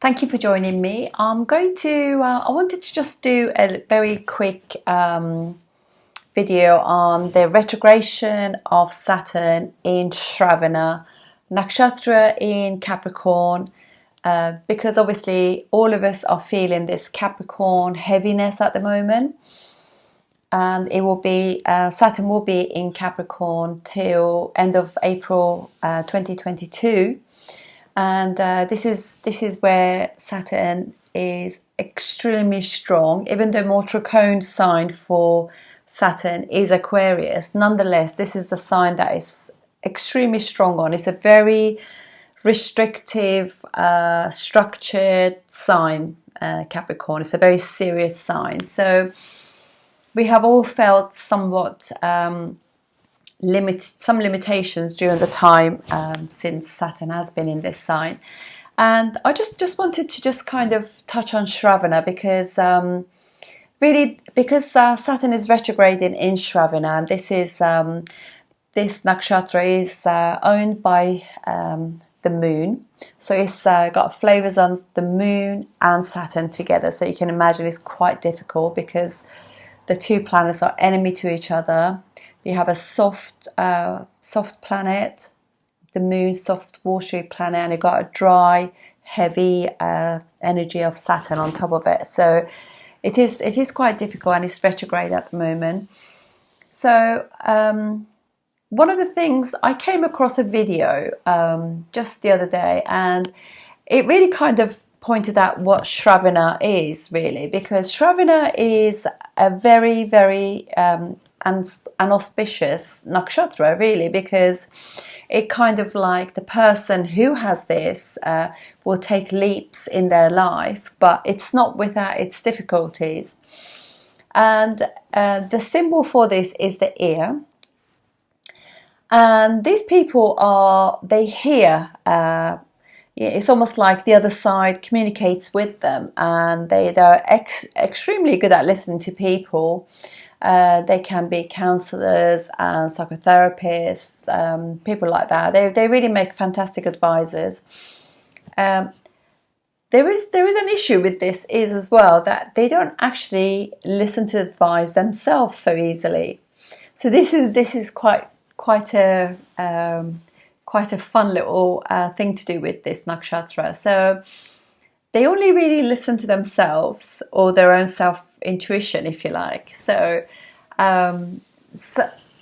Thank you for joining me. I wanted to just do a very quick video on the retrogradation of Saturn in Shravana, Nakshatra in Capricorn, because obviously all of us are feeling this Capricorn heaviness at the moment. And it will be, Saturn will be in Capricorn till end of April 2022. And this is where Saturn is extremely strong. Even though more tricone sign for Saturn is Aquarius, nonetheless, this is the sign that is extremely strong on. It's a very restrictive, structured sign, Capricorn. It's a very serious sign. So we have all felt somewhat some limitations during the time since Saturn has been in this sign. And I just wanted to just kind of touch on Shravana because Saturn is retrograding in Shravana, and this nakshatra is owned by the moon. So it's got flavors on the moon and Saturn together. So you can imagine it's quite difficult because the two planets are enemy to each other. You have a soft planet, the moon, soft watery planet, and you've got a dry, heavy energy of Saturn on top of it. So it is quite difficult, and it's retrograde at the moment. So one of the things, I came across a video just the other day, and it really kind of pointed out what Shravana is really, because Shravana is a very, very an auspicious nakshatra really, because it kind of like the person who has this will take leaps in their life, but it's not without its difficulties. And the symbol for this is the ear. And these people they hear, it's almost like the other side communicates with them, and they're extremely good at listening to people. They can be counselors and psychotherapists, people like that. They really make fantastic advisors. There is an issue with this as well, that they don't actually listen to advice themselves so easily. So this is quite a fun little thing to do with this nakshatra. So they only really listen to themselves, or their own self-intuition, if you like. So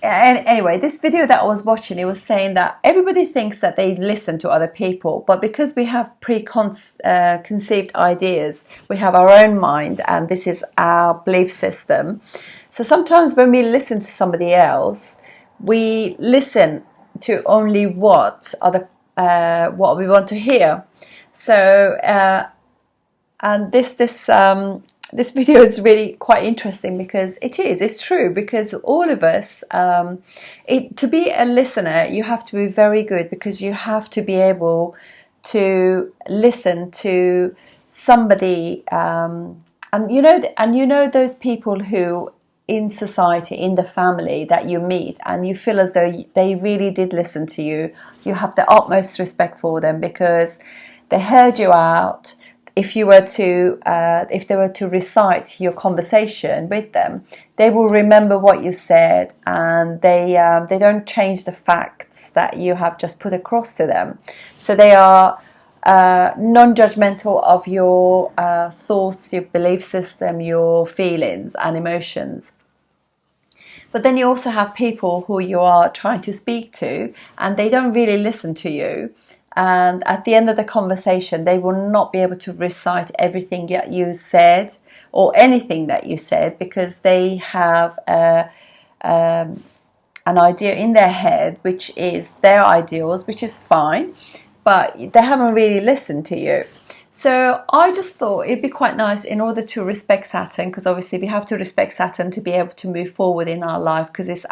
anyway, this video that I was watching, it was saying that everybody thinks that they listen to other people, but because we have preconceived ideas, we have our own mind, and this is our belief system. So sometimes when we listen to somebody else, we listen to only what we want to hear. So and this video is really quite interesting, because it's true, because all of us, to be a listener, you have to be very good, because you have to be able to listen to somebody, and you know those people who in society, in the family that you meet, and you feel as though they really did listen to you. You have the utmost respect for them, because they heard you out. If they were to recite your conversation with them, they will remember what you said, and they don't change the facts that you have just put across to them. So they are non-judgmental of your thoughts, your belief system, your feelings and emotions. But then you also have people who you are trying to speak to, and they don't really listen to you. And at the end of the conversation, they will not be able to recite everything that you said, or anything that you said, because they have an idea in their head, which is their ideals, which is fine, but they haven't really listened to you. So I just thought it'd be quite nice, in order to respect Saturn, because obviously we have to respect Saturn to be able to move forward in our life, because it's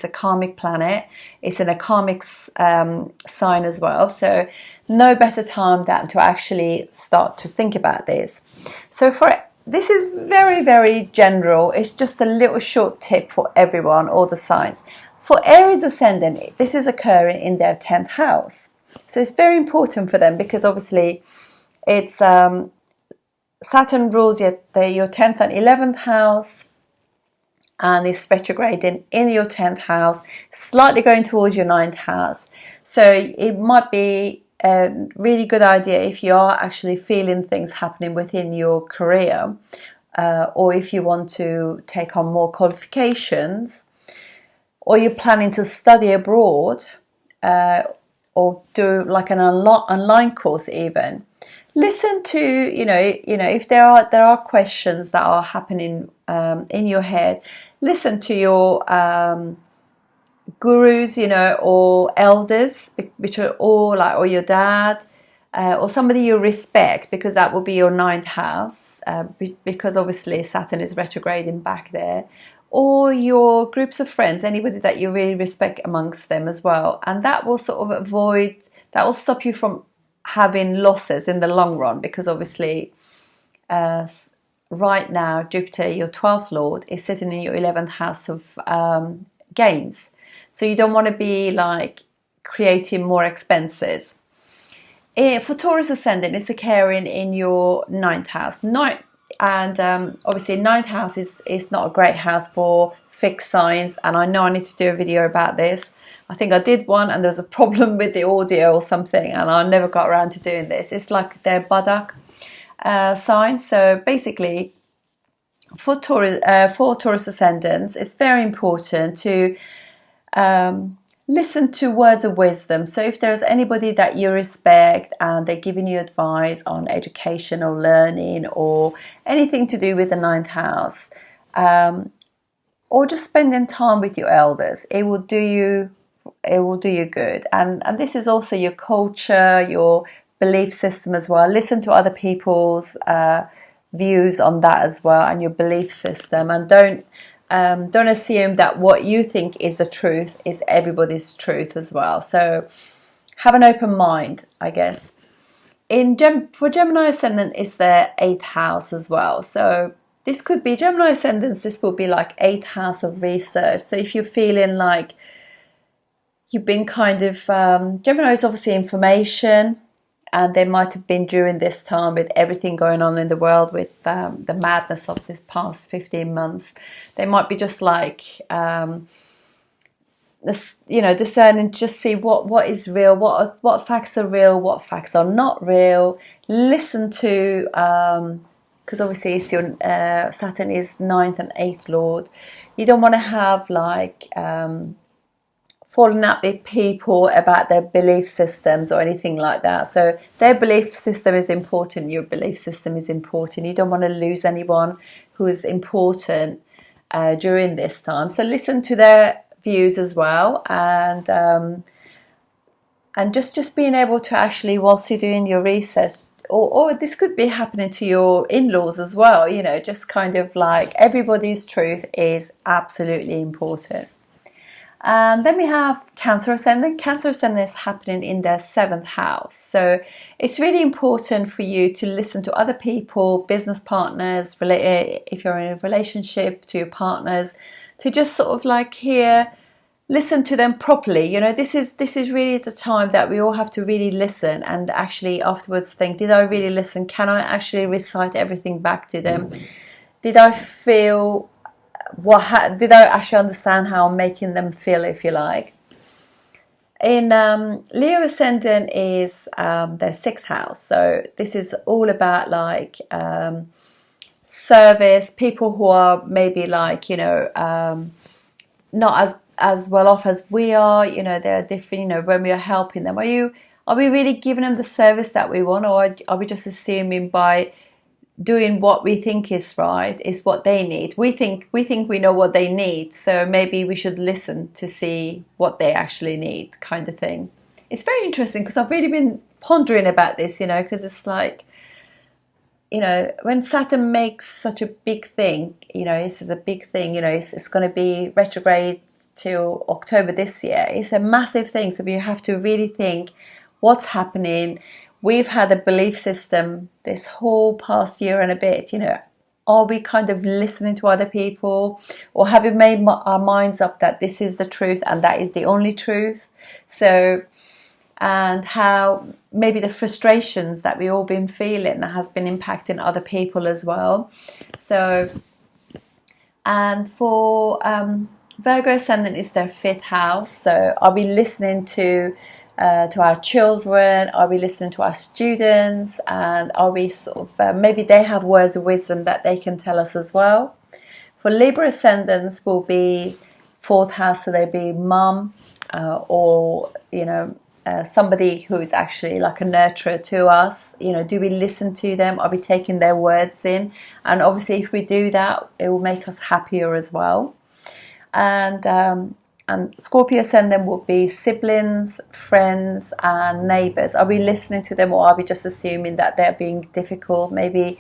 a karmic planet. It's in a karmic sign as well. So no better time than to actually start to think about this. So this is very, very general. It's just a little short tip for everyone, all the signs. For Aries ascendant, this is occurring in their 10th house. So it's very important for them, because obviously It's Saturn rules your 10th and 11th house, and it's retrograding in your 10th house, slightly going towards your 9th house. So it might be a really good idea if you are actually feeling things happening within your career, or if you want to take on more qualifications, or you're planning to study abroad, or do like an online course even. Listen to, if there are questions that are happening in your head, listen to your gurus, or elders, which are all like, or your dad, or somebody you respect, because that will be your 9th house, because obviously Saturn is retrograding back there, or your groups of friends, anybody that you really respect amongst them as well. And that will sort of that will stop you from having losses in the long run, because obviously right now Jupiter, your 12th lord, is sitting in your 11th house of gains, so you don't want to be like creating more expenses. For Taurus ascendant, it's occurring in your 9th house. And obviously 9th house is not a great house for fixed signs, and I know I need to do a video about this. I think I did one and there's a problem with the audio or something, and I never got around to doing this. It's like their Badak sign. So basically for Taurus ascendants, it's very important to listen to words of wisdom. So if there's anybody that you respect and they're giving you advice on education or learning or anything to do with the 9th house, or just spending time with your elders, it will do you good. And this is also your culture, your belief system as well. Listen to other people's views on that as well, and your belief system, and don't assume that what you think is the truth is everybody's truth as well. So have an open mind, I guess. For Gemini ascendant, it's their 8th house as well. So this could be Gemini ascendants. This will be like 8th house of research. So if you're feeling like you've been kind of Gemini is obviously information, and they might have been during this time with everything going on in the world, with the madness of this past 15 months. They might be just like, discerning, just see what is real, what facts are real, what facts are not real. Listen to, because obviously it's your Saturn is 9th and 8th lord. You don't want to have like falling out with people about their belief systems or anything like that. So their belief system is important, your belief system is important. You don't want to lose anyone who is important during this time. So listen to their views as well, and just being able to actually, whilst you're doing your research, or this could be happening to your in-laws as well, just kind of like everybody's truth is absolutely important. And then we have Cancer ascendant. Cancer ascendant is happening in their 7th house. So it's really important for you to listen to other people, business partners, if you're in a relationship, to your partners, to just sort of like listen to them properly. This is really the time that we all have to really listen and actually afterwards think, did I really listen? Can I actually recite everything back to them? Did I feel... did I actually understand how I'm making them feel, if you like? In Leo ascendant is their 6th house. So this is all about like service, people who are maybe like, not as well off as we are, they're different, when we are helping them. Are we really giving them the service that we want, or are we just assuming by doing what we think is right is what they need? We think we know what they need, so maybe we should listen to see what they actually need, kind of thing. It's very interesting because I've really been pondering about this, because it's like, when Saturn makes such a big thing, this is a big thing, it's going to be retrograde till October this year. It's a massive thing, so we have to really think what's happening. We've had a belief system this whole past year and a bit, are we kind of listening to other people, or have we made our minds up that this is the truth and that is the only truth? So and how maybe the frustrations that we all been feeling that has been impacting other people as well. So, and for Virgo ascendant is their 5th house. So are we listening to our children? Are we listening to our students? And are we sort of, maybe they have words of wisdom that they can tell us as well. For Libra ascendants will be 4th house, so they'll be mum or, you know, somebody who is actually like a nurturer to us. You know, do we listen to them? Are we taking their words in? And obviously if we do that, it will make us happier as well. And Scorpio ascendant will be siblings, friends and neighbours. Are we listening to them, or are we just assuming that they're being difficult? Maybe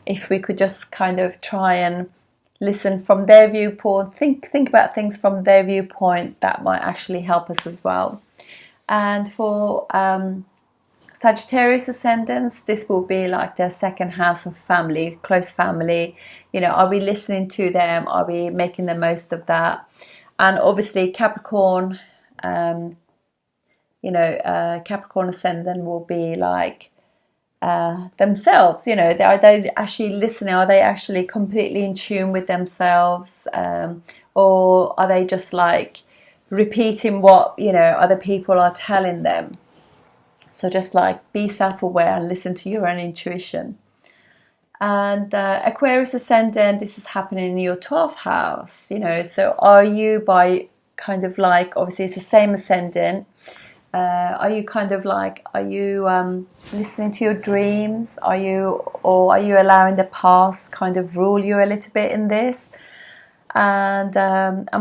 if we could just kind of try and listen from their viewpoint, think about things from their viewpoint, that might actually help us as well. And for Sagittarius ascendants, this will be like their 2nd house of family, close family. You know, are we listening to them? Are we making the most of that? And obviously Capricorn, Capricorn ascendant will be like themselves. You know, are they actually listening? Are they actually completely in tune with themselves? Or are they just like repeating what, you know, other people are telling them? So just like be self-aware and listen to your own intuition. And Aquarius ascendant, this is happening in your 12th house, you know. So are you, by kind of like, obviously it's the same ascendant, are you kind of like, are you listening to your dreams? Are you allowing the past kind of rule you a little bit in this? And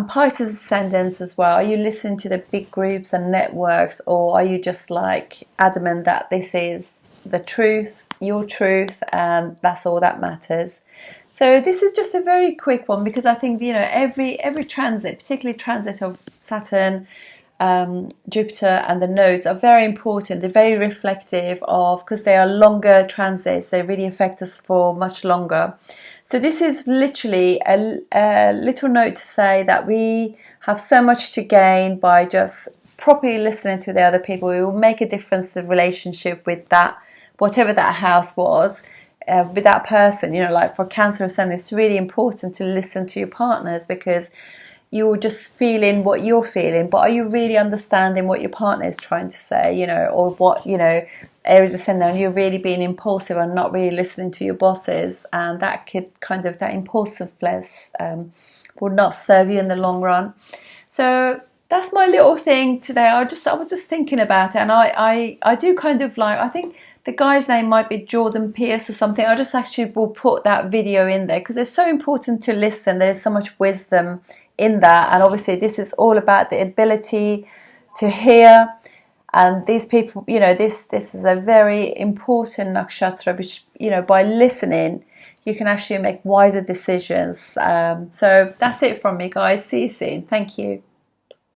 Pisces ascendants as well, are you listening to the big groups and networks, or are you just like adamant that this is the truth, your truth, and that's all that matters? So this is just a very quick one, because I think, you know, every transit, particularly transit of Saturn, Jupiter and the nodes, are very important. They're very reflective of, because they are longer transits, they really affect us for much longer. So this is literally a little note to say that we have so much to gain by just properly listening to the other people. It will make a difference to the relationship with that, whatever that house was, with that person. You know, like for Cancer ascendant, it's really important to listen to your partners, because you're just feeling what you're feeling, but are you really understanding what your partner is trying to say? You know, or what, you know, Aries ascendant, you're really being impulsive and not really listening to your bosses, and that could kind of, that impulsiveness will not serve you in the long run. So that's my little thing today. I was just thinking about it, and I do kind of like, I think the guy's name might be Jordan Pierce or something. I just actually will put that video in there, because it's so important to listen. There's so much wisdom in that, and obviously this is all about the ability to hear. And these people, you know, this is a very important nakshatra, which, you know, by listening you can actually make wiser decisions. So that's it from me, guys. See you soon. Thank you.